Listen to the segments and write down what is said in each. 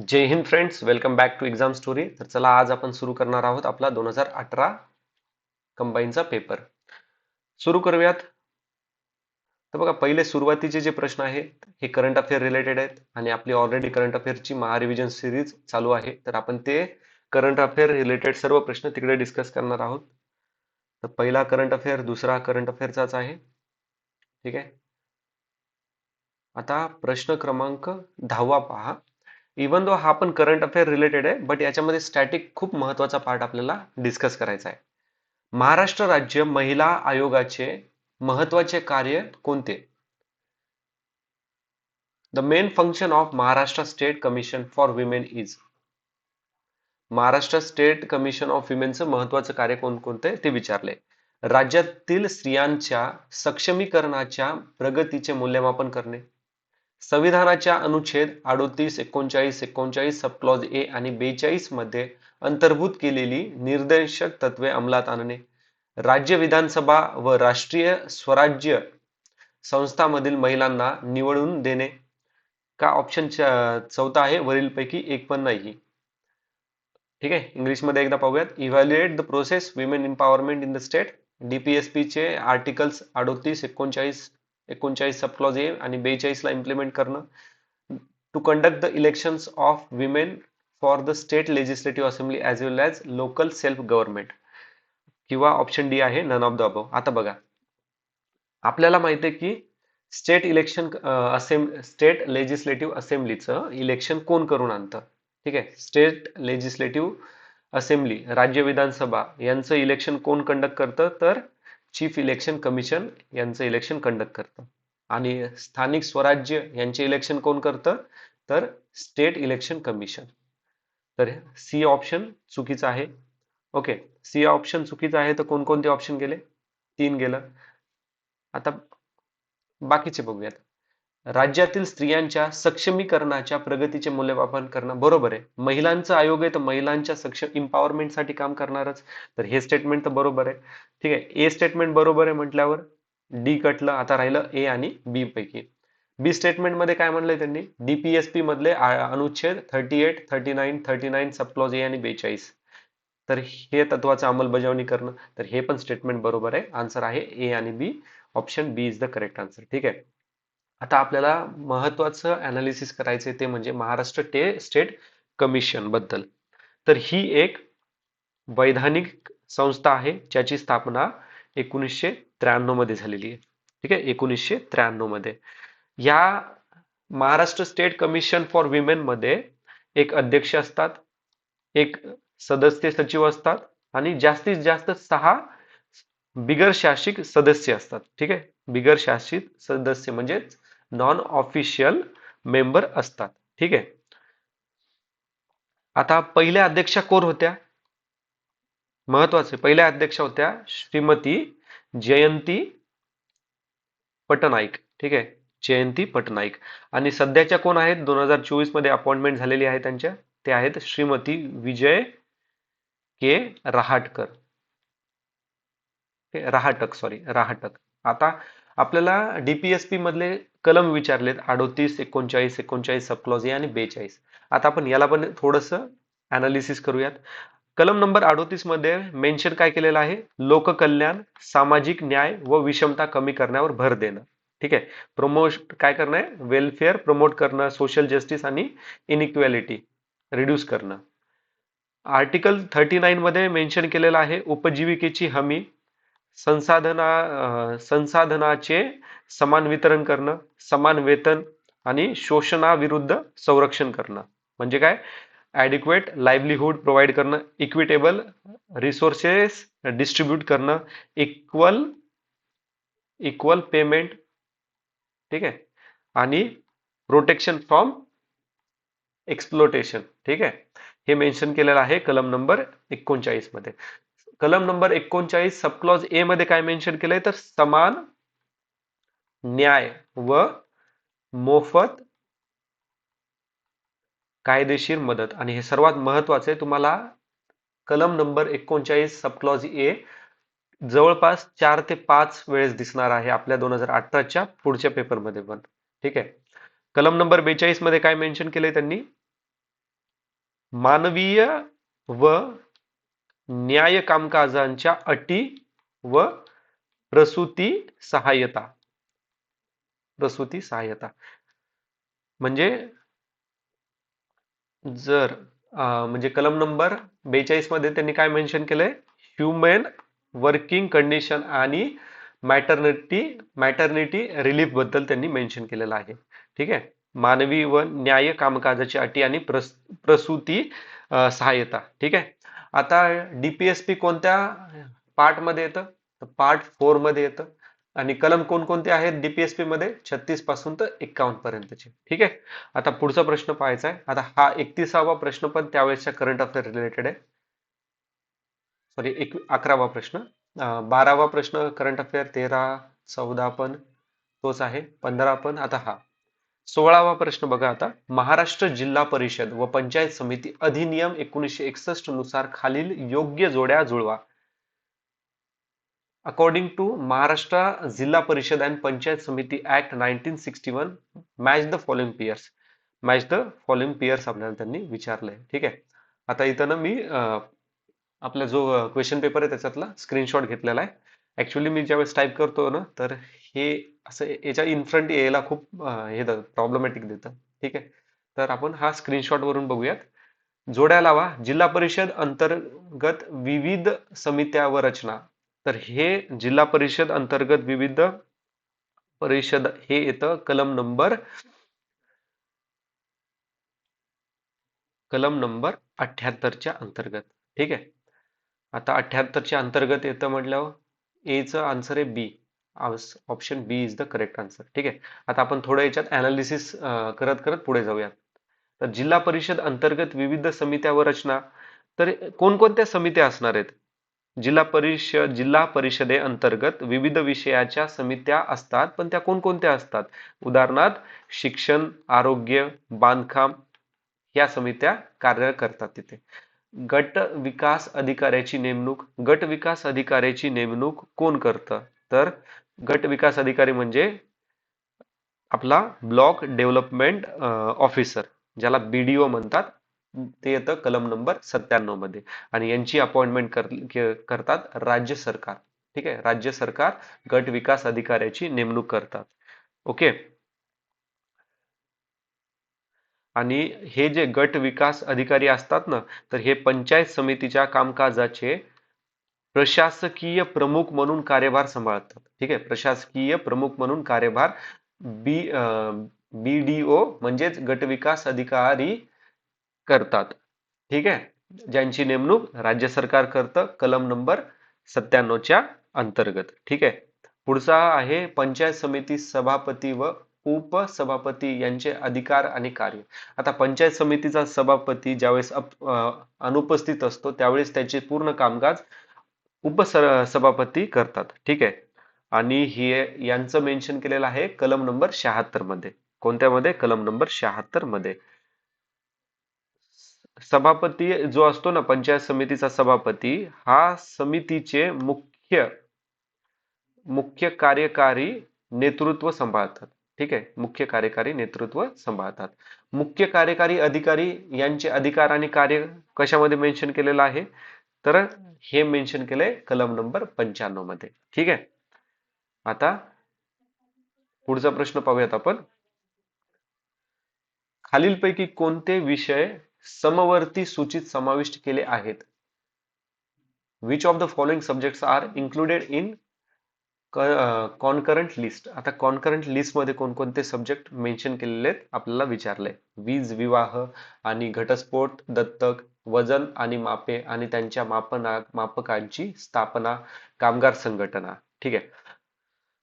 जय हिंद friends, welcome back to exam story. तर चला, आज आपण सुरू करणार आहोत आपला 2018 कंबाईनचा पेपर. सुरू करूयात. तर बघा, पहिले सुरुवातीचे जे प्रश्न आहेत हे करंट अफेअर रिलेटेड आहेत आणि आपली ऑलरेडी करंट अफेअरची महारिव्हिजन सिरीज चालू आहे. तर आपण ते करंट अफेअर रिलेटेड सर्व प्रश्न तिकडे डिस्कस करणार आहोत. तर पहिला करंट अफेअर दुसरा करंट अफेअरचाच आहे. ठीक आहे. आता प्रश्न क्रमांक 10 पहा. इवन दो हा पण करंट अफेअर रिलेटेड आहे, बट याच्यामध्ये स्टॅटिक खूप महत्वाचा पार्ट आपल्याला डिस्कस करायचा आहे. महाराष्ट्र राज्य महिला आयोगाचे महत्वाचे कार्य कोणते? The main function of Maharashtra state commission for women is. Maharashtra state commission of विमेनचं महत्वाचं कार्य कोणकोणते ते विचारले. राज्यातील स्त्रियांच्या सक्षमीकरणाच्या प्रगतीचे मूल्यमापन करणे, संविधानाच्या अनुच्छेद 38, 39, 39 सब क्लॉज ए आणि 42 मध्ये अंतर्भूत केलेली निर्देशक तत्वे अंमलात आणणे, राज्य विधानसभा व राष्ट्रीय स्वराज्य संस्थांमधील महिलांना निवडून देणे. का ऑप्शन चौथा आहे वरीलपैकी एक पण नाही. ठीक आहे. इंग्लिशमध्ये एकदा पाहूयात. Evaluate the process women empowerment in the state. DPSP चे आर्टिकल्स 38, 39, 39 सब क्लॉज ए आणि 42 ला इम्प्लिमेंट करणं. To conduct the elections of women for the state legislative assembly as well as local self government. किंवा option D आहे none of the above. आता बघा, आपल्याला माहिती आहे की स्टेट लेजिस्लेटिव्ह असेंब्लीचं इलेक्शन कोण करून आणतं? ठीक आहे. स्टेट लेजिस्लेटिव्ह असेंब्ली, राज्य विधानसभा यांचं इलेक्शन कोण कंडक्ट करतं? तर चीफ इलेक्शन कमिशन यांचं इलेक्शन कंडक्ट करतं. आणि स्थानिक स्वराज्य यांचे इलेक्शन कोण करतं? तर स्टेट इलेक्शन कमिशन. तर सी ऑप्शन चुकीचं आहे. ओके, सी ऑप्शन चुकीचं आहे. तर कोणकोणते ऑप्शन गेले? 3 गेलं. आता बाकीचे बघूयात. राज्यातील स्त्रियांच्या सक्षमीकरणाच्या प्रगतीचे मूल्यमापन करणं बरोबर आहे. महिलांचा आयोग आहे तर महिलांच्या सक्षम एम्पॉवरमेंटसाठी काम करणारच. तर हे स्टेटमेंट तर बरोबर आहे. ठीक आहे. ए स्टेटमेंट बरोबर आहे म्हटल्यावर डी कटलं. आता राहिलं ए आणि बी पैकी. बी स्टेटमेंट मध्ये काय म्हणलंय त्यांनी? डीपीएसपी मधले अनुच्छेद 38, 39, 39 सब क्लॉज ए आणि 42. तर हे तत्वाचं अंमलबजावणी करणं. तर हे पण स्टेटमेंट बरोबर आहे. आन्सर आहे ए आणि B. Option B is the correct answer. ठीक आहे. आता आपल्याला महत्वाचं अनालिसिस करायचं ते म्हणजे महाराष्ट्र स्टेट कमिशन बद्दल. तर ही एक वैधानिक संस्था आहे ज्याची स्थापना 1993 मध्ये झालेली आहे. ठीक आहे. 1993 मध्ये या Maharashtra state commission for women मध्ये एक अध्यक्ष असतात, एक सदस्य सचिव असतात आणि जास्तीत जास्त 6 बिगर शासिक सदस्य असतात. ठीक आहे. बिगर शासित सदस्य म्हणजे नॉन ऑफिशियल मेंबर असतात. ठीक आहे. आता पहिल्या अध्यक्षा कोण होत्या? महत्वाचे. पहिल्या अध्यक्षा होत्या श्रीमती जयंती पटनाईक. ठीक आहे. जयंती पटनाईक. आणि सध्याच्या कोण आहेत? 2024 मध्ये अपॉइंटमेंट झालेली आहे त्यांच्या. ते आहेत श्रीमती विजय के रहाटकर. रहाटक, सॉरी, रहाटक. आता आपल्याला डीपीएसपी मधले कलम विचारलेत 38, 39, 39 सब क्लॉज ए आणि 42. आता आपण याला पण थोडस अनालिसिस करूयात. कलम नंबर 38 मध्ये मेन्शन काय केलेलं आहे? लोककल्याण, सामाजिक न्याय व विषमता कमी करण्यावर भर देणं. ठीक आहे. प्रमोट काय करणं आहे? वेलफेअर प्रमोट करणं, सोशल जस्टिस आणि इनइक्वॅलिटी रिड्यूस करणं. आर्टिकल 39 मध्ये मेन्शन केलेलं आहे उपजीविकेची हमी, संसाधनाचे समान वितरण करणं, समान वेतन आणि शोषणाविरुद्ध संरक्षण करणं. म्हणजे काय? ॲडिक्वेट लाईव्हलीहूड प्रोव्हाइड करणं, इक्विटेबल रिसोर्सेस डिस्ट्रीब्यूट करणं, इक्वल इक्वल पेमेंट. ठीक आहे. आणि प्रोटेक्शन फ्रॉम एक्सप्लोटेशन. ठीक आहे. हे मेन्शन केलेलं आहे कलम नंबर 39 मध्ये. कलम नंबर 39 सब क्लॉज ए मध्ये काय मेन्शन केलंय? तर समान न्याय व मोफत कायदेशीर मदत. आणि हे सर्वात महत्वाचं आहे. तुम्हाला कलम नंबर 39 सब क्लॉज ए जवळपास 4 ते 5 वेळेस दिसणार आहे आपल्या 2018च्या पुढच्या पेपरमध्ये पण. ठीक आहे. कलम नंबर 42 मध्ये काय मेन्शन केलंय त्यांनी? मानवीय व न्याय कामकाजांच्या अटी व प्रसूती सहाय्यता. प्रसूती सहाय्यता म्हणजे जर म्हणजे कलम नंबर 42 मध्ये त्यांनी काय मेन्शन केलंय, ह्युमन वर्किंग कंडिशन आणि मॅटर्निटी रिलीफ बद्दल त्यांनी मेन्शन केलेलं आहे. ठीक आहे, मानवी व न्याय कामकाजाची अटी आणि प्रसूती सहाय्यता. ठीक आहे, आता डीपीएसपी कोणत्या पार्ट मध्ये येतं, पार्ट 4 मध्ये येतं. आणि कलम कोणकोणते आहेत डीपीएसपी मध्ये, 36 पासून तर 51 पर्यंतचे. ठीक आहे, आता पुढचा प्रश्न पाहायचा आहे. आता हा 31वा प्रश्न पण त्यावेळेसच्या करंट अफेअर रिलेटेड आहे. सॉरी, 11वा प्रश्न. 12वा प्रश्न करंट अफेअर, 13, 14 पण तोच आहे, 15 पण. आता हा 16वा प्रश्न बघा. आता महाराष्ट्र जिल्हा परिषद व पंचायत समिती अधिनियम 1961 नुसार खालील योग्य जोड्या जुळवा. According to Maharashtra Zilla Parishad and Panchayat Samiti Act 1961, match the following pairs. Match the following pairs आपल्याला त्यांनी विचारलंय. ठीक आहे, आता इथं ना मी आपला जो क्वेश्चन पेपर आहे त्याच्यातला स्क्रीनशॉट घेतलेला आहे. ऍक्च्युली मी ज्यावेळेस टाईप करतो ना, तर हे असं याच्या इनफ्रंट यायला खूप हे प्रॉब्लेमॅटिक देतं. ठीक आहे, तर आपण हा स्क्रीनशॉट वरून बघूयात. जोड्या लावा. जिल्हा परिषद अंतर्गत विविध समित्या व रचना. तर हे जिल्हा परिषद अंतर्गत विविध परिषद हे येतं कलम नंबर 78च्या अंतर्गत. ठीक आहे, आता 78च्या अंतर्गत येतं म्हटल्यावर ए चं आन्सर आहे B. Option B is the correct answer. ठीक आहे, आता आपण थोडं याच्यात अनालिसिस करत करत पुढे जाऊयात. तर जिल्हा परिषद अंतर्गत विविध समित्या व रचना, तर कोणकोणत्या समित्या असणार आहेत? जिल्हा परिषदेअंतर्गत विविध विषयाच्या समित्या असतात, पण त्या कोणकोणत्या असतात? उदाहरणार्थ शिक्षण, आरोग्य, बांधकाम या समित्या कार्य करतात तिथे. गट विकास अधिकाऱ्याची नेमणूक. गट विकास अधिकाऱ्याची नेमणूक कोण करतं? तर गट विकास अधिकारी म्हणजे आपला ब्लॉक डेव्हलपमेंट ऑफिसर, ज्याला बीडीओ म्हणतात, ते येतं कलम नंबर 97 मध्ये. आणि यांची अपॉइंटमेंट करतात राज्य सरकार. ठीक आहे, राज्य सरकार गट विकास अधिकाऱ्याची नेमणूक करतात. ओके, आणि हे जे गट विकास अधिकारी असतात ना, तर हे पंचायत समितीच्या कामकाजाचे प्रशासकीय प्रमुख म्हणून कार्यभार सांभाळतात. ठीक आहे, प्रशासकीय प्रमुख म्हणून कार्यभार बी बीडीओ म्हणजेच गट विकास अधिकारी करतात. ठीक आहे, ज्यांची नेमणूक राज्य सरकार करतं कलम नंबर 97च्या अंतर्गत. ठीक आहे, पुढचा आहे पंचायत समिती सभापती व उपसभापती यांचे अधिकार आणि कार्य. आता पंचायत समितीचा सभापती ज्यावेळेस अनुपस्थित असतो, त्यावेळेस त्याचे पूर्ण कामकाज उपसभापती करतात. ठीक आहे, आणि हे यांचं मेन्शन केलेलं आहे कलम नंबर 76 मध्ये. कोणत्यामध्ये? कलम नंबर 76 मध्ये. सभापती जो असतो ना, पंचायत समितीचा सभापती, हा समितीचे मुख्य कार्यकारी नेतृत्व सांभाळतात. ठीक आहे, मुख्य कार्यकारी नेतृत्व सांभाळतात. मुख्य कार्यकारी अधिकारी यांचे अधिकार आणि कार्य कशामध्ये मेन्शन केलेलं आहे? तर हे मेन्शन केलंय कलम नंबर 95 मध्ये. ठीक आहे, आता पुढचा प्रश्न पाहूयात आपण. खालीलपैकी कोणते विषय समवर्ती सूचीत समाविष्ट केले आहेत? Which of the following subjects are included in concurrent list. आता कॉन्करंट लिस्ट मध्ये कोणकोणते सब्जेक्ट मेन्शन केलेले आहेत आपल्याला विचारलंय. वीज, विवाह आणि घटस्फोट, दत्तक, वजन आणि मापे आणि त्यांच्या मापकांची स्थापना, कामगार संघटना. ठीक आहे,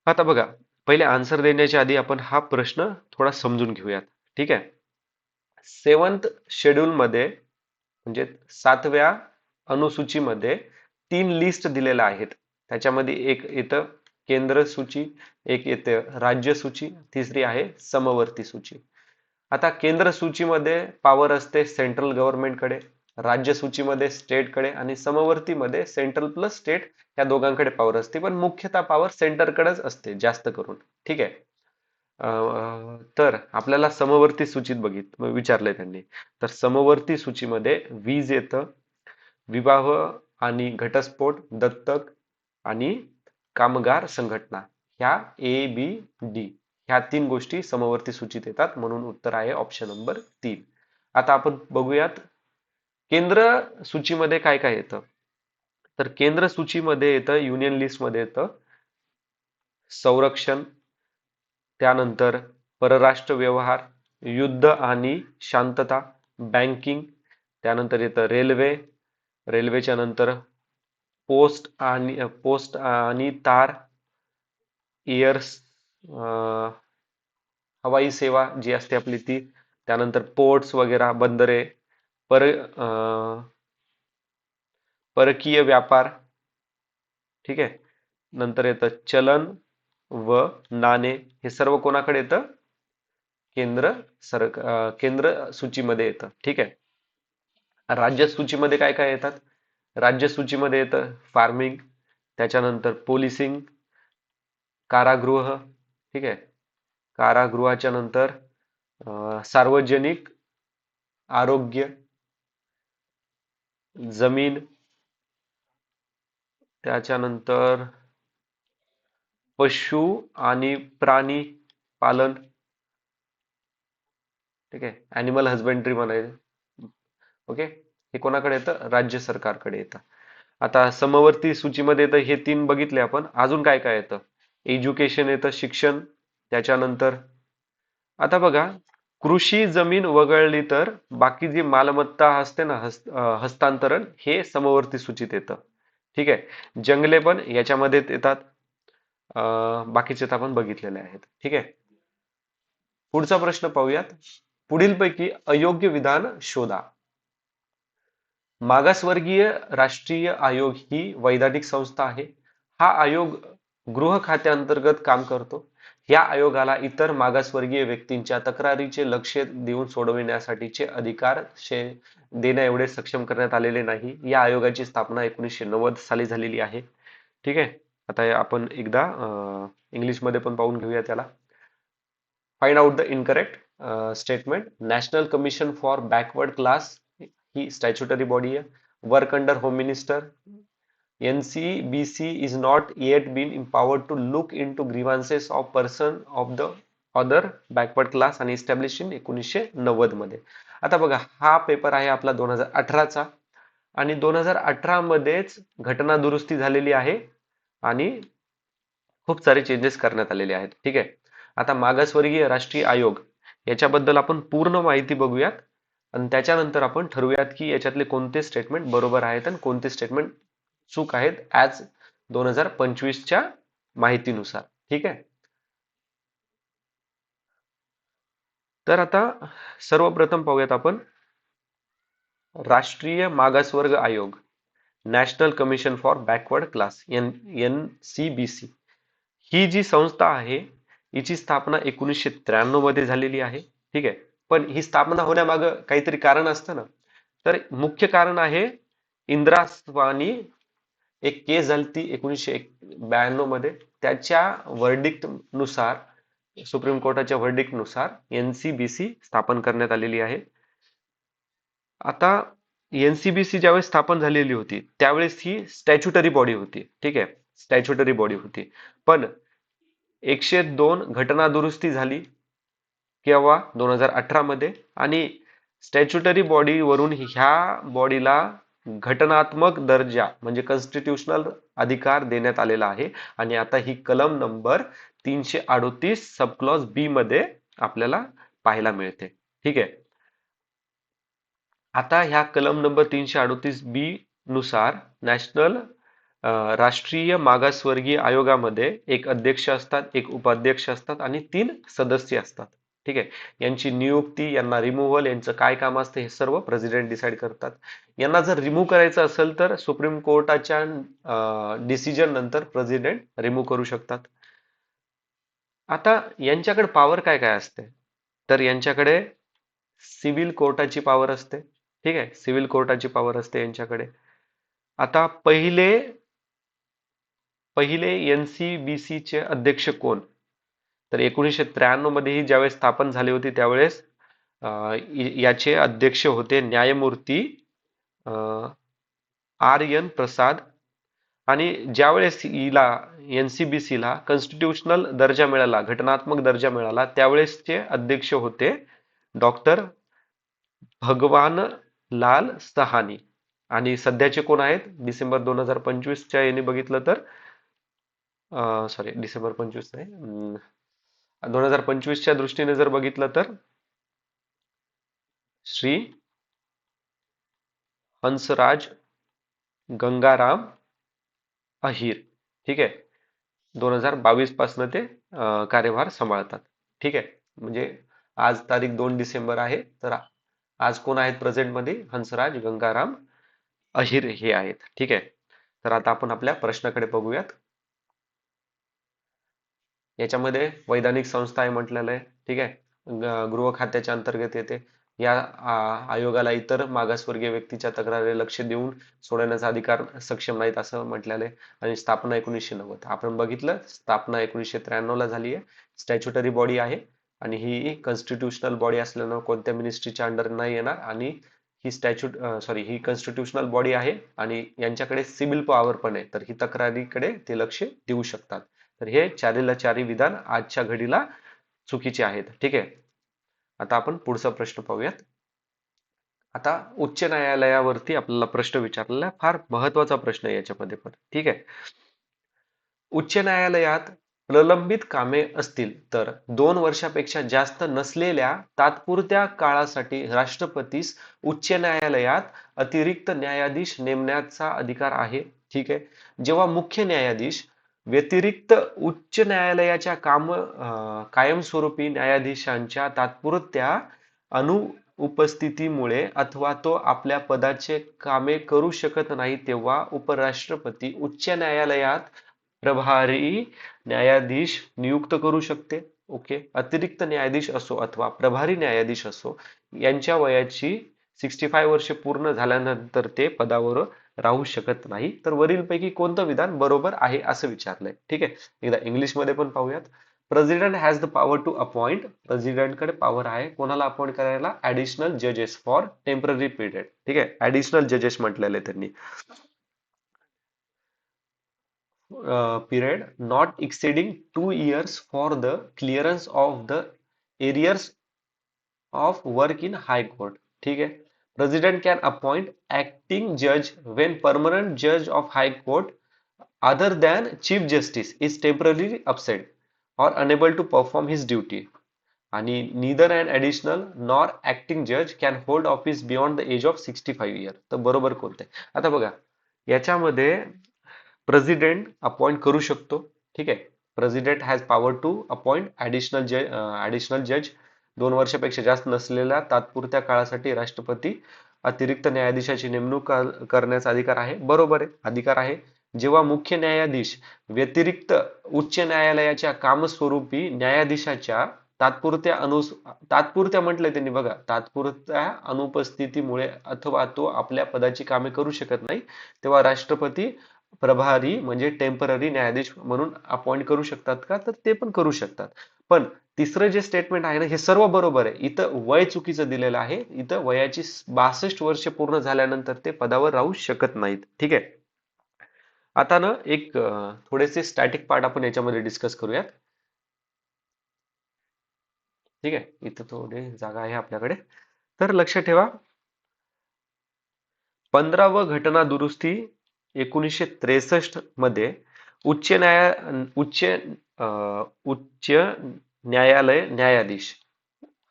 आता बघा, पहिले आन्सर देण्याच्या आधी आपण हा प्रश्न थोडा समजून घेऊयात. ठीक आहे, 7th शेड्यूल मध्ये म्हणजे 7व्या अनुसूचीमध्ये 3 लिस्ट दिलेल्या आहेत. त्याच्यामध्ये एक येतं केंद्र सूची, एक येते राज्य सूची, तिसरी आहे समवर्ती सूची. आता केंद्र सूचीमध्ये पॉवर असते सेंट्रल गव्हर्नमेंटकडे, राज्य सूचीमध्ये स्टेटकडे, आणि समवर्तीमध्ये सेंट्रल प्लस स्टेट या दोघांकडे पॉवर असते, पण मुख्यतः पॉवर सेंटरकडेच असते जास्त करून. ठीक आहे, तर आपल्याला समवर्ती सूचीत विचारलंय त्यांनी. तर समवर्ती सूचीमध्ये वीज येतं, विवाह आणि घटस्फोट, दत्तक आणि कामगार संघटना, ह्या ए बी डी ह्या तीन गोष्टी समवर्ती सूचीत येतात, म्हणून उत्तर आहे ऑप्शन नंबर 3. आता आपण बघूयात केंद्र सूचीमध्ये काय काय येतं. तर केंद्र सूचीमध्ये येतं, युनियन लिस्ट मध्ये येतं संरक्षण, त्यानंतर परराष्ट्र व्यवहार, युद्ध आणि शांतता, बँकिंग, त्यानंतर येतं रेल्वे, रेल्वेच्या नंतर पोस्ट आणि तार, एअर्स, हवाई सेवा जी असते आपली ती, त्यानंतर पोर्ट्स वगैरे, बंदरे, परकीय व्यापार, ठीक आहे. नंतर येतं चलन व नाणे, हे सर्व कोणाकडे येतं? केंद्र सूचीमध्ये येतं, ठीक आहे. राज्य सूचीमध्ये काय काय येतात? राज्य सूचीमध्ये येतं फार्मिंग, त्याच्यानंतर पोलिसिंग, कारागृह, ठीक आहे. कारागृहाच्या नंतर सार्वजनिक आरोग्य, जमीन, त्याच्यानंतर पशु आणि प्राणी पालन, ठीक आहे. ॲनिमल हजबंड्री म्हणायचं, ओके. हे कोणाकडे येतं? राज्य सरकारकडे येतं. आता समवर्ती सूचीमध्ये येतं, हे तीन बघितले आपण. अजून काय काय येतं? एज्युकेशन येतं, शिक्षण. त्याच्यानंतर आता बघा, कृषी जमीन वगळली तर बाकी जी मालमत्ता असते ना, हस्तांतरण, हे समवर्ती सूचीत येतं, ठीक आहे. जंगले पण याच्यामध्ये येतात. बाकीचे तर आपण बघितलेले आहेत, ठीक आहे. पुढचा प्रश्न पाहूयात. पुढीलपैकी अयोग्य विधान शोधा. मागासवर्गीय राष्ट्रीय आयोग ही वैधानिक संस्था आहे. हा आयोग गृह खात्याअंतर्गत काम करतो. या आयोगाला इतर मागासवर्गीय व्यक्तींच्या तक्रारीचे लक्ष देऊन सोडविण्यासाठीचे अधिकार देण्या एवढे सक्षम करण्यात आलेले नाही. या आयोगाची स्थापना 1990 साली झालेली आहे, ठीक आहे. आता आपण एकदा इंग्लिशमध्ये पण पाहून घेऊया त्याला. Find out the incorrect statement. National commission for backward class ही स्टॅच्युटरी बॉडी आहे. Work under home minister. NCBC is not yet been empowered to look into grievances of person of the other backward class आणि established in 1990 मध्ये. आता बघा, हा paper आहे आपला 2018चा आणि 2018 मध्येच घटना दुरुस्ती झालेली आहे आणि खूप सारे चेंजेस करण्यात आलेले आहेत, ठीक आहे. आता मागासवर्गीय राष्ट्रीय आयोग याच्याबद्दल आपण पूर्ण माहिती बघूयात आणि त्याच्यानंतर आपण ठरवूयात की याच्यातले कोणते स्टेटमेंट बरोबर आहेत आणि कोणते स्टेटमेंट चूक आहेत ॲज 2025च्या माहितीनुसार, ठीक आहे. तर आता सर्वप्रथम पाहूयात आपण राष्ट्रीय मागासवर्ग आयोग, national commission for backward class, NCBC. ही जी संस्था आहे हिची स्थापना 1993 मध्ये झालेली आहे, ठीक आहे. पण ही स्थापना होण्यामागं काहीतरी कारण असतं ना. तर मुख्य कारण आहे इंदिरा स्वानी, एक केस झाली ती 1992 मध्ये. त्याच्या वर्डिक्ट नुसार, सुप्रीम कोर्टाच्या वर्डिक्ट नुसार NCBC स्थापन करण्यात आलेली आहे. आता NCBC ज्यावेळेस स्थापन झालेली होती त्यावेळेस ही स्टॅच्युटरी बॉडी होती, ठीक आहे. स्टॅच्युटरी बॉडी होती. पण 102 घटना दुरुस्ती झाली केव्हा? 2018 मध्ये. आणि स्टॅच्युटरी बॉडी वरून ह्या बॉडीला घटनात्मक दर्जा म्हणजे कॉन्स्टिट्यूशनल अधिकार देण्यात आलेला आहे. आणि आता ही कलम नंबर 338 सब क्लॉज बी मध्ये आपल्याला पाहायला मिळते, ठीक आहे. आता ह्या कलम नंबर 338 बी नुसार राष्ट्रीय मागासवर्गीय आयोगामध्ये एक अध्यक्ष असतात, एक उपाध्यक्ष असतात आणि 3 सदस्य असतात, ठीक आहे. यांची नियुक्ती, यांना रिमूव्हल, यांचं काय काम असतं हे सर्व प्रेसिडेंट डिसाईड करतात. यांना जर रिमूव्ह करायचं असेल तर सुप्रीम कोर्टाच्या डिसिजन नंतर प्रेसिडेंट रिमूव्ह करू शकतात. आता यांच्याकडे पॉवर काय काय असते? तर यांच्याकडे सिव्हिल कोर्टाची पॉवर असते, ठीक आहे. सिव्हिल कोर्टाची पॉवर असते यांच्याकडे. आता पहिले पहिले NCBC चे अध्यक्ष कोण? तर 1993 मध्येही ज्यावेळेस स्थापन झाली होती त्यावेळेस याचे अध्यक्ष होते न्यायमूर्ती आर एन प्रसाद. आणि ज्यावेळेस हिला NCBC ला कॉन्स्टिट्यूशनल दर्जा मिळाला, घटनात्मक दर्जा मिळाला, त्यावेळेसचे अध्यक्ष होते डॉक्टर भगवान लाल सहानी. आणि सध्याचे कोण आहेत? डिसेंबर 2025च्या याने बघितलं तर सॉरी डिसेंबर 25 नाही, 2025च्या दृष्टीने जर बघितलं तर श्री हंसराज गंगाराम अहिर. ठीक आहे. 2022 पासून ते कार्यभार सांभाळतात. ठीक आहे. म्हणजे आज तारीख 2 डिसेंबर आहे, तर आज कोण आहेत प्रेझेंट मध्ये? हंसराज गंगाराम अहिर हे आहेत. ठीक आहे. तर आता आपण आपल्या प्रश्नाकडे बघूयात. याच्यामध्ये वैधानिक संस्था आहे म्हटलेलं आहे. ठीक आहे. गृह खात्याच्या अंतर्गत येते. या आयोगाला इतर मागासवर्गीय व्यक्तीच्या तक्रारी लक्ष देऊन सोडवण्याचा अधिकार सक्षम नाहीत असं म्हटलेलं आहे. आणि स्थापना 1990. आपण बघितलं, स्थापना 1993 ला झाली आहे. स्टॅच्युटरी बॉडी आहे आणि ही कॉन्स्टिट्यूशनल बॉडी असल्यानं कोणत्या मिनिस्ट्रीच्या अंडर नाही येणार. आणि ही ही कॉन्स्टिट्यूशनल बॉडी आहे आणि यांच्याकडे सिव्हिल पॉवर पण आहे, तर ही तक्रारीकडे ते लक्ष देऊ शकतात. तर हे चारीला चारी विधान आजच्या घडीला चुकीचे आहेत. ठीक आहे. आता आपण पुढचा प्रश्न पाहूयात. आता उच्च न्यायालयावरती आपल्याला प्रश्न विचारलेला आहे. फार महत्वाचा प्रश्न आहे याच्यामध्ये पण. ठीक आहे. उच्च न्यायालयात प्रलंबित कामे असतील तर 2 वर्षापेक्षा जास्त नसलेल्या तात्पुरत्या काळासाठी राष्ट्रपतीस उच्च न्यायालयात अतिरिक्त न्यायाधीश नेमण्याचा अधिकार आहे. ठीक आहे. जेव्हा मुख्य न्यायाधीश व्यतिरिक्त उच्च न्यायालयाच्या कायमस्वरूपी न्यायाधीशांच्या तात्पुरत्या अनुपस्थितीमुळे अथवा तो आपल्या पदाचे कामे करू शकत नाही, तेव्हा उपराष्ट्रपती उच्च न्यायालयात प्रभारी न्यायाधीश नियुक्त करू शकते. ओके. अतिरिक्त न्यायाधीश असो अथवा प्रभारी न्यायाधीश असो, यांच्या वयाची 65 वर्षे पूर्ण झाल्यानंतर ते पदावर राहू शकत नाही. तर वरीलपैकी कोणतं विधान बरोबर आहे असं विचारलंय. ठीक आहे. एकदा इंग्लिश मध्ये पण पाहूयात. President has the power to appoint. प्रेसिडेंटकडे पॉवर आहे कोणाला अपॉइंट करायला? ऍडिशनल जजेस फॉर टेम्पररी पिरियड. ठीक आहे. ऍडिशनल जजेस म्हटलेले त्यांनी. Period not exceeding 2 years for the clearance of the areas of work in High Court. ठीक आहे. President can appoint acting judge when permanent judge of High Court other than Chief Justice is temporarily absent or unable to perform his duty. आणि neither an additional nor acting judge can hold office beyond the age of 65 years. तर बरोबर कोणते? आता बघा, याच्यामध्ये president appoint करू शकतो. ठीक आहे. President has power to appoint additional जज. 2 वर्षापेक्षा जास्त नसलेल्या तात्पुरत्या काळासाठी राष्ट्रपती अतिरिक्त न्यायाधीशाची नेमणूक करण्याचा अधिकार आहे. बरोबर आहे, अधिकार आहे. जेव्हा मुख्य न्यायाधीश व्यतिरिक्त उच्च न्यायालयाच्या कामस्वरूपी न्यायाधीशाच्या तात्पुरत्या म्हटलंय त्यांनी बघा, तात्पुरत्या अनुपस्थितीमुळे अथवा तो आपल्या पदाची कामे करू शकत नाही, तेव्हा राष्ट्रपती प्रभारी म्हणजे टेम्पररी न्यायाधीश म्हणून अपॉइंट करू शकतात का? तर ते पण करू शकतात. पण तिसरं जे स्टेटमेंट आहे ना, हे सर्व बरोबर आहे. इथं वय चुकीचं दिलेलं आहे. इथं वयाची 62 वर्षे पूर्ण झाल्यानंतर ते पदावर राहू शकत नाहीत. ठीक आहे. आता ना एक थोडेसे स्टॅटिक पार्ट आपण याच्यामध्ये डिस्कस करूयात. ठीक आहे. इथं थोडी जागा आहे आपल्याकडे. तर लक्ष ठेवा, 15व घटना दुरुस्ती 1963 मध्ये उच्च न्यायालय न्यायाधीश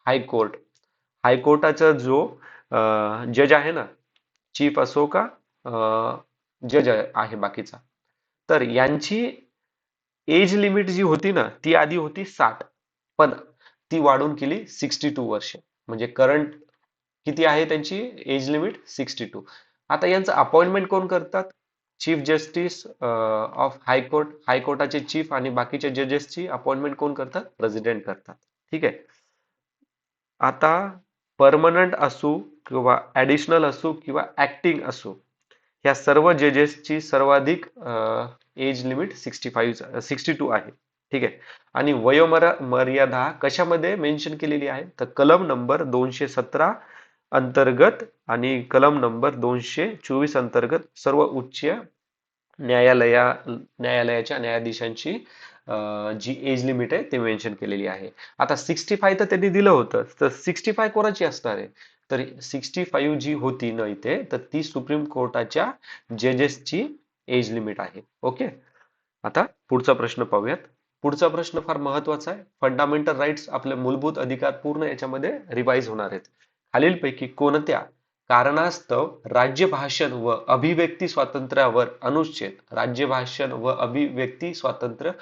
हायकोर्टाचा जो जज आहे ना, चीफ असो का जज आहे बाकीचा, तर यांची एज लिमिट जी होती ना, ती आधी होती 60, पण ती वाढून केली 62 वर्ष. म्हणजे करंट किती आहे त्यांची एज लिमिट? 62. आता यांचं अपॉइंटमेंट कोण करतात? चीफ जस्टिस ऑफ हायकोर्ट, हायकोर्टाचे चीफ आणि बाकीच्या जजेसची अपॉइंटमेंट कोण करतात? प्रेसिडेंट करतात. ठीक आहे. आता परमनंट असो किंवा ऍडिशनल असो किंवा ऍक्टिंग असो, ह्या सर्व जजेसची सर्वाधिक एज लिमिट 62 आहे. ठीक आहे. आणि मर्यादा कशामध्ये मेन्शन केलेली आहे तर कलम नंबर 217 अंतर्गत आणि कलम नंबर 224 अंतर्गत सर्व उच्च न्यायालयाच्या न्यायाधीशांची जी एज लिमिट आहे ते मेन्शन केलेली आहे. आता 65 तर त्यांनी दिलं होतं, तर 65 कोणाची असणार आहे? तर 65 जी होती ना इथे, तर ती सुप्रीम कोर्टाच्या जजेसची एज लिमिट आहे. ओके. आता पुढचा प्रश्न पाहूयात. पुढचा प्रश्न फार महत्वाचा आहे. फंडामेंटल राईट्स आपले मूलभूत अधिकार पूर्ण याच्यामध्ये रिवाइज होणार आहेत. खालीलपैकी कोणत्या कारणास्तव राज्य भाषण व अभिव्यक्ती स्वातंत्र्यावर अनुच्छेद राज्य भाषण व अभिव्यक्ती स्वातंत्र्य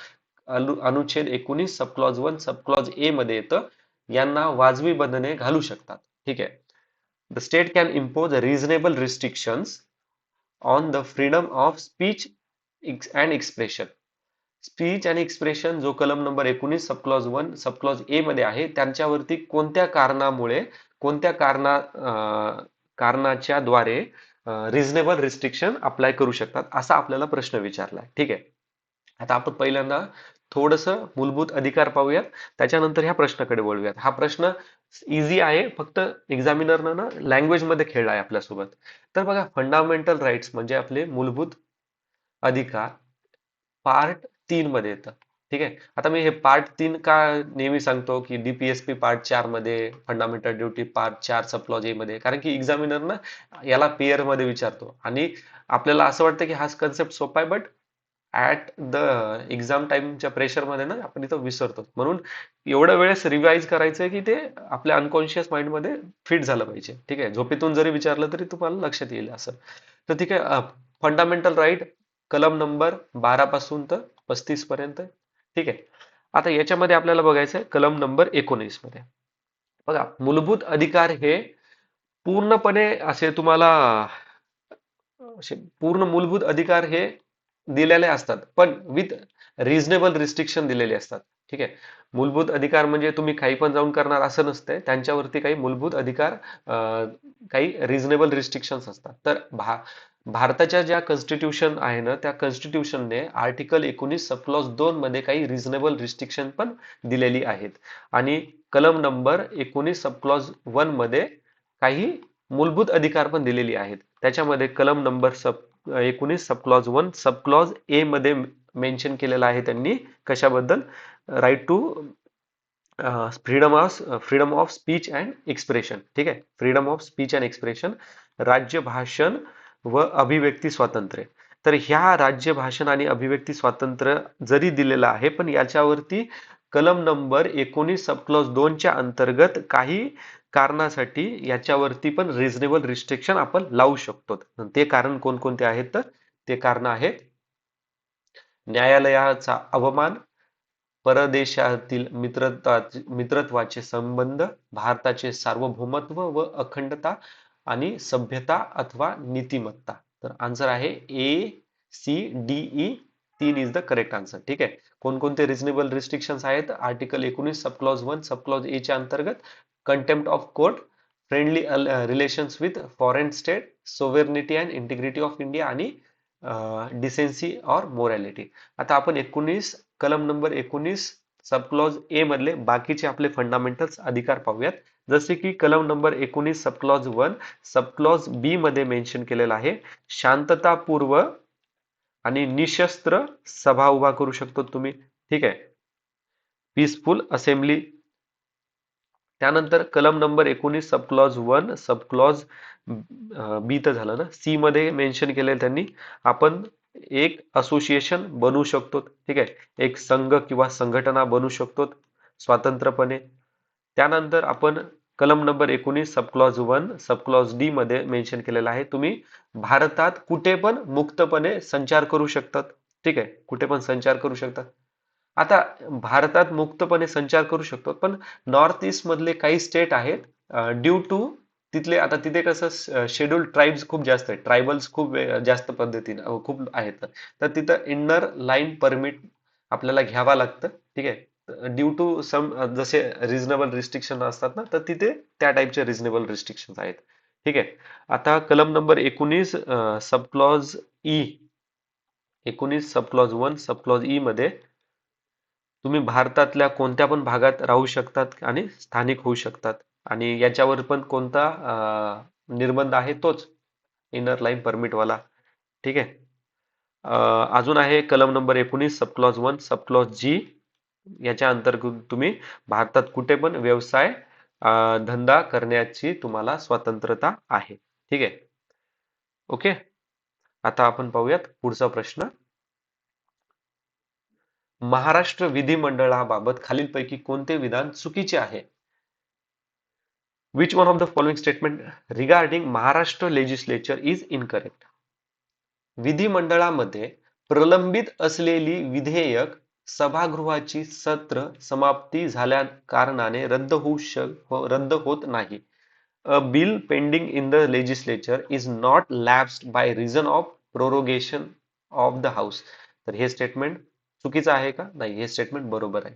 अनुच्छेद 19 sub clause 1 sub clause A मध्ये येतं, यांना वाजवी बंधने घालू शकतात. ठीक आहे. The state can impose reasonable restrictions on the freedom of speech and expression. Speech आणि एक्सप्रेशन जो कलम number 19 sub clause 1 sub clause A मध्ये आहे, त्यांच्यावरती कोणत्या कारणामुळे कोणत्या कारणाच्या द्वारे रिझनेबल रिस्ट्रिक्शन अप्लाय करू शकतात असा आपल्याला प्रश्न विचारलाय. ठीक आहे. आता आपण पहिल्यांदा थोडस मूलभूत अधिकार पाहूयात, त्याच्यानंतर ह्या प्रश्नाकडे वळूयात. हा प्रश्न इझी आहे, फक्त एक्झामिनरनं ना लँग्वेज मध्ये खेळला आहे आपल्यासोबत. तर बघा, फंडामेंटल राईट्स म्हणजे आपले मूलभूत अधिकार पार्ट 3 मध्ये येतं. ठीक आहे. आता मी हे पार्ट 3 का नेहमी सांगतो की डीपीएसपी पार्ट 4 मध्ये, fundamental duty part 4 sub clause A मध्ये, कारण की एक्झामिनर ना याला पेअर मध्ये विचारतो आणि आपल्याला असं वाटतं की हा कन्सेप्ट सोपा आहे, बट ऍट द एक्झाम टाइमच्या प्रेशरमध्ये ना आपण इथं विसरतो. म्हणून एवढ्या वेळेस रिवाइज करायचंय की ते आपल्या अनकॉन्शियस माइंड मध्ये फिट झालं पाहिजे. ठीक आहे. झोपेतून जरी विचारलं तरी तुम्हाला लक्षात येईल असं. तर ठीक आहे. फंडामेंटल राईट कलम नंबर 12 पासून तर 35 पर्यंत. ठीक आहे. आता याच्यामध्ये आपल्याला बघायचं आहे कलम नंबर 19 मध्ये. बघा, मूलभूत अधिकार हे पूर्णपणे असे तुम्हाला असे पूर्ण मूलभूत अधिकार हे दिलेले असतात, पण विथ रिझनेबल रिस्ट्रिक्शन दिलेले असतात. ठीक आहे. मूलभूत अधिकार म्हणजे तुम्ही काही पण जाऊन करणार असं नसतंय, त्यांच्यावरती काही मूलभूत अधिकार काही रिझनेबल रिस्ट्रिक्शन्स असतात. तर भारताच्या ज्या कॉन्स्टिट्यूशन आहे ना, त्या कॉन्स्टिट्यूशनने आर्टिकल 19 सब क्लॉज 2 मध्ये काही रिझनेबल रिस्ट्रिक्शन पण दिलेली आहेत आणि कलम नंबर 19 सब क्लॉज 1 मध्ये काही मूलभूत अधिकार पण दिलेली आहेत. त्याच्यामध्ये कलम number 19 sub clause 1 sub clause A मध्ये मेन्शन केलेलं आहे त्यांनी, कशाबद्दल? Right to freedom of speech and expression. ठीक आहे. Freedom of speech and expression, राज्य भाषण व अभिव्यक्ती स्वातंत्र्य. तर ह्या राज्य भाषण आणि अभिव्यक्ती स्वातंत्र्य जरी दिलेलं आहे, पण याच्यावरती कलम नंबर 19 सब क्लॉज 2 च्या अंतर्गत काही कारणासाठी याच्यावरती पण रिझनेबल रिस्ट्रिक्शन आपण लावू शकतो. ते कारण कोणकोणते आहेत? तर ते कारण आहेत न्यायालयाचा अवमान, परदेशातील मित्रत्वाचे संबंध, भारताचे सार्वभौमत्व व अखंडता आणि सभ्यता अथवा नीतिमत्ता. तर आन्सर आहे A, C, D, E. 3 is the correct answer. ठीक आहे. कोणकोणते रिझनेबल रिस्ट्रिक्शन्स आहेत? Article 19 sub clause 1 sub clause A च्या अंतर्गत contempt of court, friendly relations with foreign state, sovereignty and integrity of India आणि डिसेन्सी ऑर मोरॅलिटी. आता आपण कलम नंबर 19 सब क्लॉज ए मधले बाकीचे आपले फंडामेंटल्स अधिकार पाहूयात. जसे की कलम number 19 sub clause 1 sub clause B मध्ये मेन्शन केलेलं आहे, शांततापूर्व आणि निशस्त्र सभा उभा करू शकतो तुम्ही. ठीक आहे. Peaceful assembly. त्यानंतर कलम number 19 sub clause 1 sub clause B तर झालं ना, सी मध्ये मेन्शन केलेलं त्यांनी, आपण एक असोसिएशन बनवू शकतो. ठीक आहे. एक संघ किंवा संघटना बनवू शकतो स्वतंत्रपणे. त्यानंतर आपण कलम number 19 sub clause 1 sub clause D मध्ये मेन्शन केलेलं आहे, तुम्ही भारतात कुठे पण मुक्तपणे संचार करू शकतात. ठीक आहे. कुठे पण संचार करू शकतात. आता भारतात मुक्तपणे संचार करू शकतो, पण नॉर्थ ईस्ट मधले काही स्टेट आहेत, ड्यू टू तिथले, आता तिथे कसं शेड्यूल्ड ट्राईब्स खूप जास्त आहेत, ट्रायबल्स खूप जास्त पद्धतीने खूप आहेत, तर तिथं इनर लाईन परमिट आपल्याला घ्यावा लागतं. ठीक आहे. ड्यू टू सम जसे रिझनेबल रिस्ट्रिक्शन असतात ना, तर तिथे त्या टाईपचे रिझनेबल रिस्ट्रिक्शन आहेत. ठीक आहे. आता कलम number 19 sub clause E, 19 sub clause 1 sub clause E मध्ये तुम्ही भारतातल्या कोणत्या पण भागात राहू शकतात आणि स्थानिक होऊ शकतात. आणि याच्यावर पण कोणता निर्बंध आहे तोच इनर लाईन परमिटवाला. ठीक आहे. अजून आहे कलम number 19 sub clause 1 sub clause G. याच्या अंतर्गत तुम्ही भारतात कुठे पण व्यवसाय धंदा करण्याची तुम्हाला स्वतंत्रता आहे. ठीक आहे. ओके. आता आपण पाहूयात पुढचा प्रश्न. महाराष्ट्र विधिमंडळाबाबत खालीलपैकी कोणते विधान चुकीचे आहे? Which one of the following statement regarding Maharashtra legislature is incorrect? विधिमंडळामध्ये प्रलंबित असलेली विधेयक सभागृहाची सत्र समाप्ती झाल्या कारणाने रद्द होत नाही. A bill pending in the legislature is not lapsed by reason of prorogation of the house. तर हे स्टेटमेंट चुकीचं आहे का? नाही, हे स्टेटमेंट बरोबर आहे.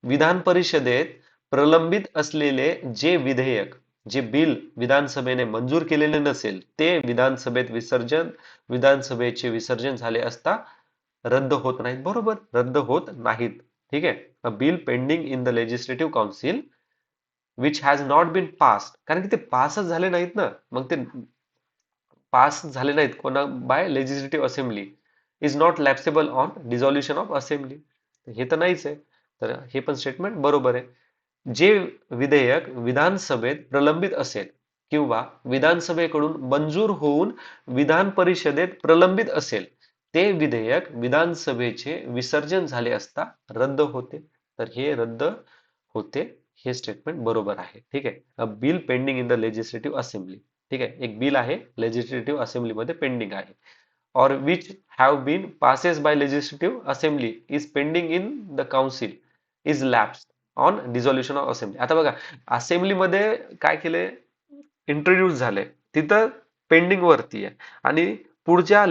विधान परिषदेत प्रलंबित असलेले जे विधेयक, जे बिल विधानसभेने मंजूर केलेले नसेल, ते विधानसभेचे विसर्जन झाले असता रद्द होत नाहीत. बरोबर, रद्द होत नाहीत. ठीक आहे. A bill pending in the legislative council which has not been passed, कारण की ते पासच झाले नाहीत ना, मग ते पास झाले नाहीत कोणा by legislative assembly is not lapsable on dissolution of assembly. हे तर नाहीच आहे. तर हे पण स्टेटमेंट बरोबर आहे. जे विधेयक विधानसभेत प्रलंबित असेल किंवा विधानसभेकडून मंजूर होऊन विधान परिषदेत प्रलंबित असेल, ते विधेयक विधानसभेचे विसर्जन झाले असता रद्द होते. तर हे रद्द होते, हे स्टेटमेंट बरोबर आहे. ठीक आहे. A bill pending in the legislative assembly. ठीक आहे. एक बिल आहे लेजिस्लेटिव्ह असेंब्लीमध्ये पेंडिंग आहे. और which have been passes by legislative assembly is pending in the council is lapse on dissolution of assembly. आता बघा, असेंब्लीमध्ये काय केले, इंट्रोड्यूस झाले, तिथं पेंडिंग वरती आहे आणि पुढच्या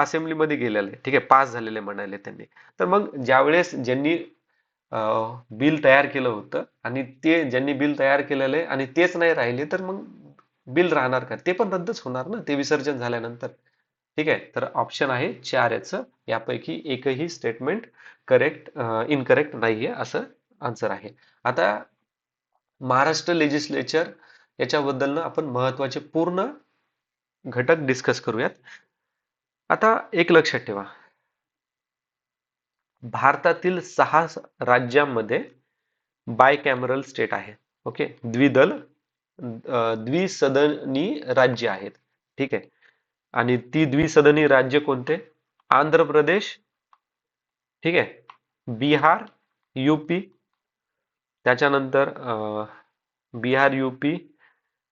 असेंब्लीमध्ये गेलेले, ठीक आहे, पास झालेले म्हणाले त्यांनी. तर मग ज्यावेळेस ज्यांनी बिल तयार केलं होतं आणि ते ज्यांनी बिल तयार केलेलं आहे आणि तेच नाही राहिले, तर मग बिल राहणार का? ते पण रद्दच होणार ना, ते विसर्जन झाल्यानंतर. ठीक आहे. तर ऑप्शन आहे 4 याचं, यापैकी एकही स्टेटमेंट इनकरेक्ट नाहीये असं आन्सर आहे. आता महाराष्ट्र लेजिस्लेचर याच्याबद्दल ना आपण महत्वाचे पूर्ण घटक डिस्कस करूयात. आता एक लक्षात ठेवा, भारतातील 6 राज्यांमध्ये बायकॅमरल स्टेट आहे. ओके, द्विसदनी राज्य आहेत. ठीक आहे. आणि ती द्विसदनी राज्य कोणते? आंध्र प्रदेश, ठीक आहे, बिहार, यूपी, त्याच्यानंतर बिहार, यूपी,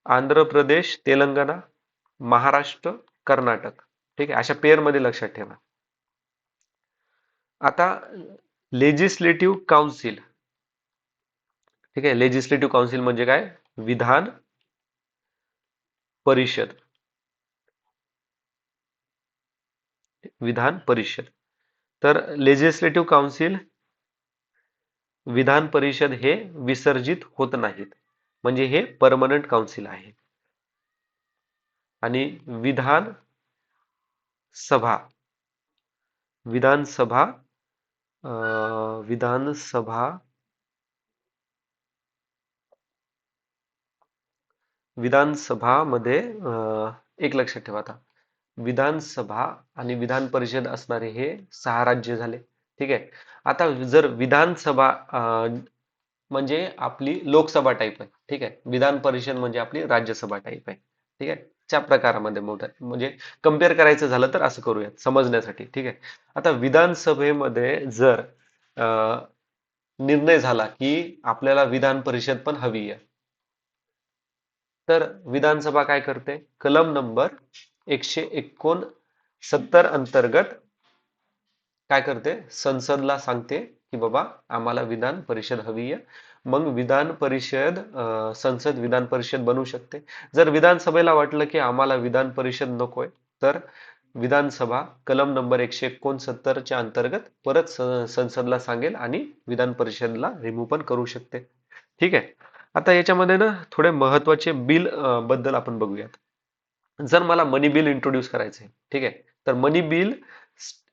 आंध्र प्रदेश, तेलंगणा, महाराष्ट्र, कर्नाटक. ठीक आहे. अशा पेअर मध्ये लक्षात ठेवा. आता लेजिस्लेटिव्ह काउन्सिल, ठीक आहे, लेजिस्लेटिव्ह काउन्सिल म्हणजे काय? विधान परिषद. विधान परिषद. तर लेजिस्लेटिव्ह काउन्सिल, विधान परिषद हे विसर्जित होत नाहीत, म्हणजे हे परमनंट काउन्सिल आहे. आणि विधानसभा विधानसभा विधानसभा विधानसभामध्ये एक लक्षात ठेवा, आता विधानसभा आणि विधान परिषद असणारे हे 6 राज्य झाले. ठीक आहे. आता जर विधानसभा म्हणजे आपली लोकसभा टाईप आहे. ठीक आहे. विधान परिषद म्हणजे आपली राज्यसभा टाईप आहे. ठीक आहे. च्या प्रकारामध्ये मोठं म्हणजे कम्पेअर करायचं झालं तर असं करूयात समजण्यासाठी. ठीक आहे. आता विधानसभेमध्ये जर निर्णय झाला की आपल्याला विधान परिषद पण हवी आहे, तर विधानसभा काय करते? कलम नंबर 169 अंतर्गत काय करते? संसदला सांगते की बाबा आम्हाला विधान परिषद हवी आहे. मग विधान परिषद संसद विधान परिषद बनवू शकते. जर विधानसभेला वाटलं की आम्हाला विधान परिषद नकोय, तर विधानसभा कलम नंबर 169 च्या अंतर्गत परत संसदला सांगेल आणि विधान परिषदला रिमूव्ह पण करू शकते. ठीक आहे. आता याच्यामध्ये ना थोडे महत्वाचे बिल बद्दल आपण बघूयात. जर मला मनी बिल इंट्रोड्यूस करायचं आहे, ठीक आहे, तर मनी बिल,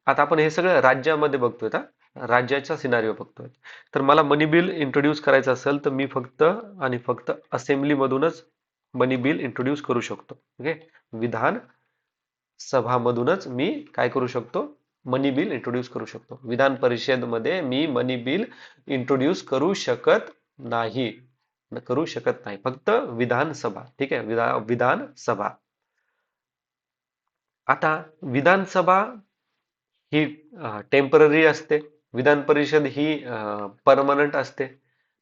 आता आपण हे सगळं राज्यामध्ये बघतोय. राज्याचा सिनारिओ बघतोय. तर मला मनी बिल इंट्रोड्यूस करायचं असेल तर मी फक्त आणि फक्त असेंब्ली मधूनच मनी बिल इंट्रोड्यूस करू शकतो. ओके, विधान सभामधूनच मी काय करू शकतो, मनी बिल इंट्रोड्यूस करू शकतो. विधान परिषदमध्ये मी मनी बिल इंट्रोड्यूस करू शकत नाही, फक्त विधानसभा. ठीक आहे, विधानसभा. आता विधानसभा ही टेम्पररी असते, विधान परिषद ही परमनंट असते.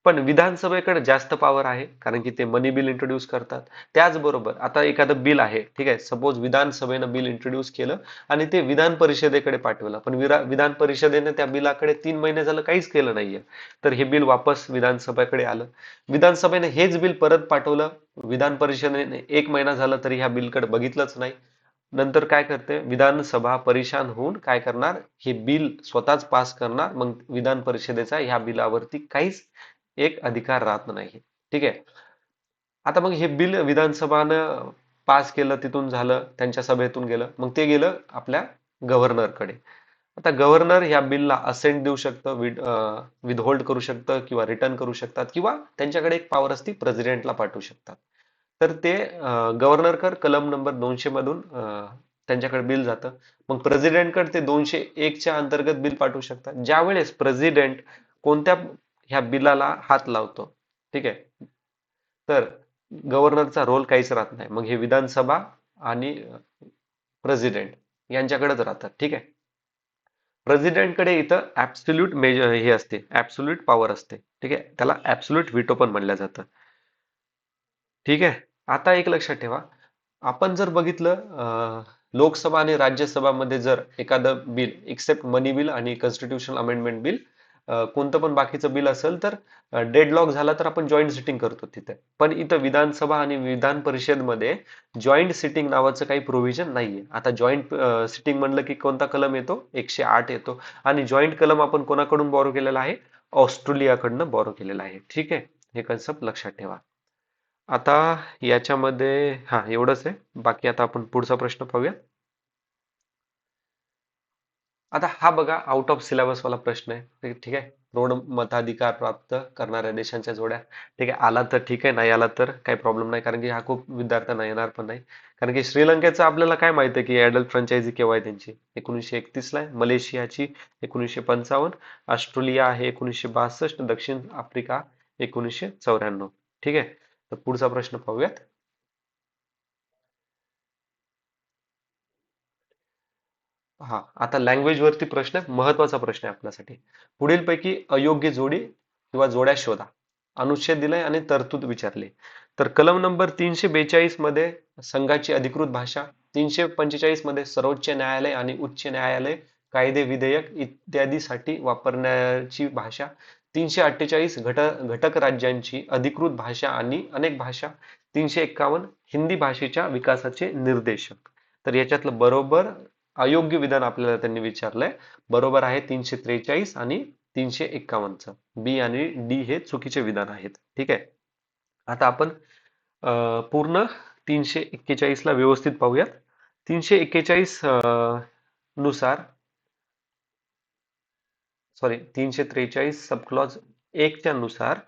पण विधानसभेकडे जास्त पॉवर आहे, कारण की ते मनी बिल इंट्रोड्यूस करतात. त्याचबरोबर आता एखादं बिल आहे, ठीक आहे, सपोज विधानसभेनं बिल इंट्रोड्यूस केलं आणि ते विधान परिषदेकडे पाठवलं, पण विधान परिषदेने त्या बिलाकडे 3 महिने झालं काहीच केलं नाहीये. तर हे बिल वापस विधानसभेकडे आलं. विधानसभेने हेच बिल परत पाठवलं, विधान परिषदेने 1 महिना झाला तरी ह्या बिलकडे बघितलंच नाही. नंतर काय करते, विधानसभा परेशान होऊन काय करणार, हे बिल स्वतःच पास करणार. मग विधान परिषदेचा ह्या बिलावरती काहीच एक अधिकार राहत नाही. ठीक आहे. आता मग हे बिल विधानसभानं पास केलं, तिथून झालं, त्यांच्या सभेतून गेलं, मग ते गेलं आपल्या गव्हर्नरकडे. आता गव्हर्नर ह्या बिलला असेंट देऊ शकतं, विथहोल्ड करू शकतं किंवा रिटर्न करू शकतात, किंवा त्यांच्याकडे एक पॉवर असती, प्रेसिडेंटला पाठवू शकतात. तर ते गव्हर्नरकडे कलम नंबर 200 मधून त्यांच्याकडे बिल जातं. मग प्रेसिडेंटकडे ते 201च्या अंतर्गत बिल पाठवू शकतात. ज्यावेळेस प्रेसिडेंट कोणत्या ह्या बिलाला हात लावतो, ठीक आहे, तर गव्हर्नरचा रोल काहीच राहत नाही. मग हे विधानसभा आणि प्रेसिडेंट यांच्याकडेच राहतात. ठीक आहे. प्रेसिडेंटकडे इथं ऍब्सोल्यूट मेजर हे असते, ऍब्सोल्यूट पॉवर असते. ठीक आहे, त्याला ऍब्सोल्यूट व्हीटो पण म्हणलं जातं. ठीक आहे. आता एक लक्षात ठेवा, आपण जर बघितलं लोकसभा आणि राज्यसभामध्ये जर एखादं बिल एक्सेप्ट मनी बिल आणि कॉन्स्टिट्यूशनल अमेंडमेंट बिल, कोणतं पण बाकीचं बिल असेल तर डेडलॉक झाला तर आपण जॉईंट सिटिंग करतो तिथे. पण इथं विधानसभा आणि विधान परिषदमध्ये जॉईंट सिटिंग नावाचं काही प्रोव्हिजन नाहीये. आता जॉईंट सिटिंग म्हणलं की कोणता कलम येतो, 108 येतो. आणि जॉईंट कलम आपण कोणाकडून बॉरो केलेला आहे, ऑस्ट्रेलियाकडनं बॉरो केलेला आहे. ठीक आहे, हे कन्सेप्ट लक्षात ठेवा. आता याच्यामध्ये हा एवढंच आहे. बाकी आता आपण पुढचा प्रश्न पाहूया. आता हा बघा, आउट ऑफ सिलेबस वाला प्रश्न आहे. ठीक आहे, प्रौढ मताधिकार प्राप्त करणाऱ्या देशांच्या जोड्या. ठीक आहे, आला तर ठीक आहे, नाही आला तर काही प्रॉब्लेम नाही, कारण की हा खूप विद्यार्थ्यांना येणार पण नाही. कारण की श्रीलंकेचं आपल्याला काय माहिती आहे की ऍडल्ट फ्रँचायझी केव्हा आहे त्यांची, 1931 ला आहे. मलेशियाची 1955, ऑस्ट्रेलिया आहे 1962, दक्षिण आफ्रिका 1994. ठीक आहे, तर पुढचा प्रश्न पाहूयात. हा, आता लँग्वेज वरती प्रश्न आहे, महत्वाचा प्रश्न आहे आपल्यासाठी. पुढीलपैकी अयोग्य जोडी किंवा जोड्या शोधा. अनुच्छेद दिलाय आणि तरतूद विचारले. तर कलम नंबर 342 मध्ये संघाची अधिकृत भाषा, 345 मध्ये सर्वोच्च न्यायालय आणि उच्च न्यायालय कायदे विधेयक इत्यादीसाठी वापरण्याची भाषा, 348 घटक राज्यांची अधिकृत भाषा आणि अनेक भाषा, 351 हिंदी भाषेच्या विकासाचे निर्देशक. तर याच्यातलं बरोबर अयोग्य विधान आपल्याला त्यांनी विचारलंय. बरोबर आहे 343 आणि 351चं. बी आणि डी हे चुकीचे विधान आहेत. ठीक आहे. आता आपण पूर्ण 341 ला व्यवस्थित पाहूयात. 341 नुसार, सॉरी, 343 सबक्लॉज 1 च्या नुसार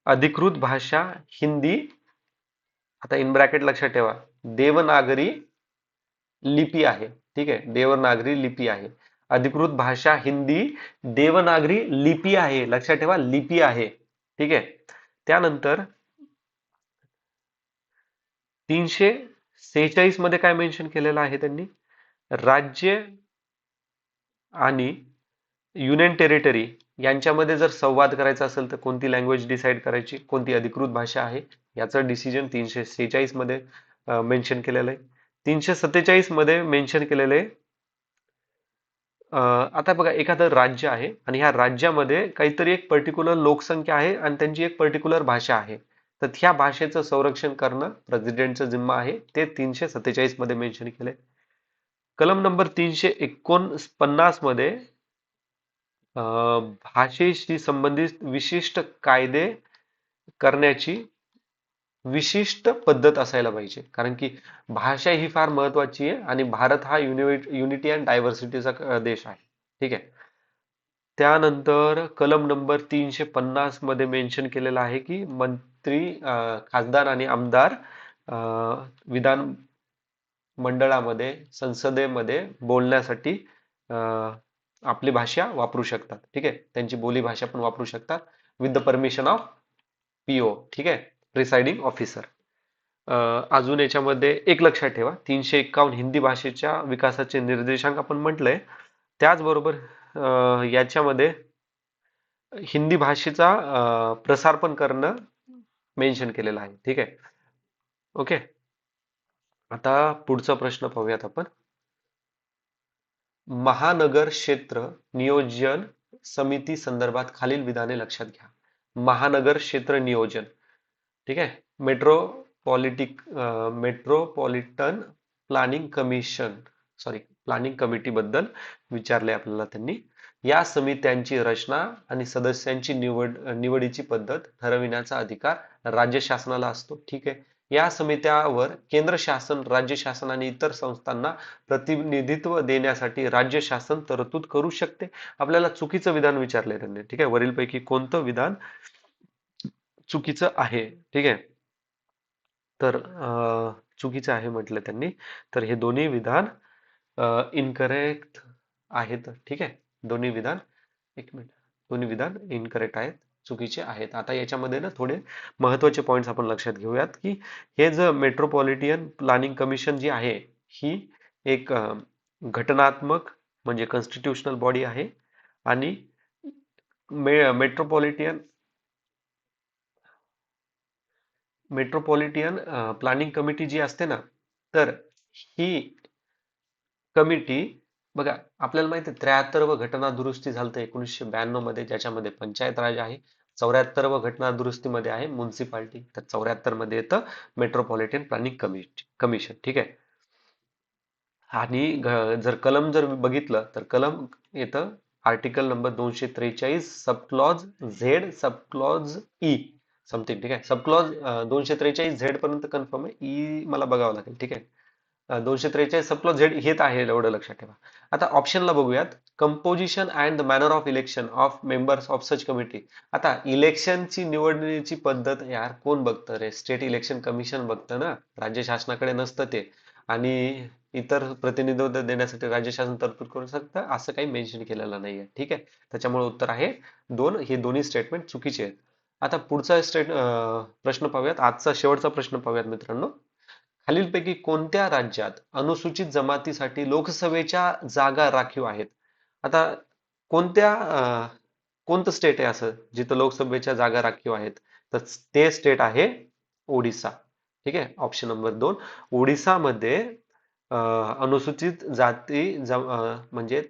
अधिकृत भाषा हिंदी, आता इन ब्रॅकेट लक्षात ठेवा, देवनागरी लिपी आहे. ठीक आहे, देवनागरी लिपी आहे. अधिकृत भाषा हिंदी, देवनागरी लिपी आहे. लक्षात ठेवा, लिपी आहे. ठीक आहे. त्यानंतर 346 मध्ये काय मेन्शन केलेलं आहे त्यांनी, राज्य आणि युनियन टेरिटरी यांच्यामध्ये जर संवाद करायचा असेल तर कोणती लँग्वेज डिसाईड करायची, कोणती अधिकृत भाषा आहे, याचं डिसिजन 346 मध्ये मेन्शन केलेलं आहे. 347 मध्ये मेन्शन केलेलं आहे, आता बघा, एखादं राज्य आहे आणि ह्या राज्यामध्ये काहीतरी एक पर्टिक्युलर लोकसंख्या आहे आणि त्यांची एक पर्टिक्युलर भाषा आहे, तर ह्या भाषेचं संरक्षण करणं प्रेसिडेंटचं जिम्मा आहे. ते 347 मध्ये मेन्शन केलंय. कलम नंबर 349 मध्ये भाषेशी संबंधित विशिष्ट कायदे करण्याची विशिष्ट पद्धत असायला पाहिजे, कारण की भाषा ही फार महत्वाची आहे आणि भारत हा युनिटी अँड डायव्हर्सिटीचा देश आहे. ठीक आहे. त्यानंतर कलम नंबर 350 मध्ये मेन्शन केलेलं आहे की मंत्री, खासदार आणि आमदार विधान मंडळामध्ये, संसदेमध्ये बोलण्यासाठी अ, आपली भाषा वापरू शकतात. ठीक आहे, त्यांची बोली भाषा पण वापरू शकतात with the permission of PO. ठीक आहे, प्रिसाइडिंग ऑफिसर. अजून याच्यामध्ये एक लक्षात ठेवा, 351 हिंदी भाषेच्या विकासाचे निर्देशांक आपण म्हटलंय. त्याचबरोबर याच्यामध्ये हिंदी भाषेचा प्रसार पण करणं मेन्शन केलेलं आहे. ठीक आहे. ओके. आता पुढचा प्रश्न पाहूयात आपण. महानगर क्षेत्र नियोजन समिती संदर्भात खालील विधाने लक्षात घ्या. महानगर क्षेत्र नियोजन. ठीक आहे. Metropolitan planning commission, sorry, planning committee बद्दल विचारले आपल्याला त्यांनी. या समित्यांची रचना आणि सदस्यांची निवडीची पद्धत ठरविण्याचा अधिकार राज्य शासनाला असतो. ठीक आहे. या समित्यावर केंद्र शासन, राज्य शासन आणि इतर संस्थांना प्रतिनिधित्व देण्यासाठी राज्य शासन तरतूद करू शकते. आपल्याला चुकीचं विधान विचारलंय त्यांनी. ठीक आहे, वरीलपैकी कोणतं विधान चुकीचं आहे? ठीक आहे, तर चुकीचं आहे म्हटलं त्यांनी. तर हे दोन्ही विधान इनकरेक्ट आहेत. ठीक आहे, दोन्ही विधान, एक मिनिट, दोन्ही विधान इनकरेक्ट आहेत, चुकीचे आहेत. आता याच्यामध्ये ना थोडे महत्वाचे पॉइंट्स आपण लक्षात घेऊयात की हे जे मेट्रोपॉलिटन प्लॅनिंग कमिशन जी आहे, ही एक घटनात्मक म्हणजे कॉन्स्टिट्यूशनल बॉडी आहे. आणि मेट्रोपॉलिटन मेट्रोपॉलिटन प्लॅनिंग कमिटी जी असते ना, तर ही कमिटी, बघा, आपल्याला माहिती आहे 73 घटना दुरुस्ती झालं 1992 मध्ये, ज्याच्यामध्ये पंचायत राज आहे. 74 घटना दुरुस्तीमध्ये आहे म्युन्सिपाल्टी. तर 74 मध्ये येतं मेट्रोपॉलिटन प्लॅनिंग कमिशन. ठीक आहे. आणि जर कलम जर बघितलं तर कलम येतं article number 243 sub clause Z, sub clause E, something. ठीक आहे, सब क्लॉज 243 झेड पर्यंत कन्फर्म आहे, ई मला बघावं लागेल. ठीक आहे. 243 सब क्लॉज झेड हेच आहे, एवढं लक्षात ठेवा. आता ऑप्शनला बघूयात. Composition and the manner of election of members of such committee. आता इलेक्शनची निवडणुकीची पद्धत यार कोण बघतं रे? स्टेट इलेक्शन कमिशन बघतं ना, राज्य शासनाकडे नसतं ते. आणि इतर प्रतिनिधित्व देण्यासाठी राज्य शासन तरतूद करू शकतं असं काही मेन्शन केलेलं नाहीये. ठीक आहे, त्याच्यामुळे उत्तर आहे 2. हे दोन्ही स्टेटमेंट चुकीचे आहेत. आता पुढचा प्रश्न पाहूयात. आजचा शेवटचा प्रश्न पाहूयात मित्रांनो. खालीलपैकी कोणत्या राज्यात अनुसूचित जमातीसाठी लोकसभेच्या जागा राखीव आहेत? आता कोणतं स्टेट आहे असं जिथं लोकसभेच्या जागा राखीव आहेत? तर ते स्टेट आहे ओडिसा. ठीक आहे, ऑप्शन नंबर 2. ओडिसामध्ये अनुसूचित जाती म्हणजे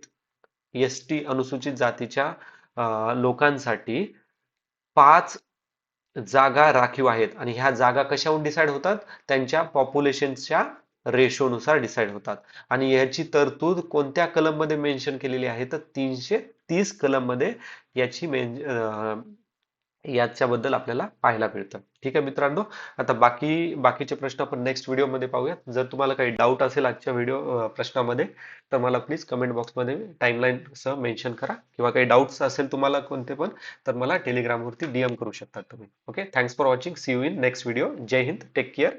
एसटी अनुसूचित जातीच्या लोकांसाठी 5 जागा राखीव आहेत. आणि ह्या जागा कशाहून डिसाईड होतात? त्यांच्या पॉप्युलेशनच्या रेशोनुसार डिसाईड होतात. आणि याची तरतूद कोणत्या कलम मध्ये मेन्शन केलेली आहे? तर 330 कलम मध्ये याची याच्याबद्दल आपल्याला पाहायला मिळतं. ठीक आहे मित्रांनो, आता बाकीचे प्रश्न आपण नेक्स्ट व्हिडिओमध्ये पाहूयात. जर तुम्हाला काही डाऊट असेल आजच्या प्रश्नामध्ये, तर मला प्लीज कमेंट बॉक्समध्ये टाइमलाईन सह मेन्शन करा, किंवा काही डाऊट्स असेल तुम्हाला कोणते पण, तर मला टेलिग्रामवरती DM करू शकता तुम्ही. Okay, thanks for watching. See you in next video. जय हिंद, टेक केअर.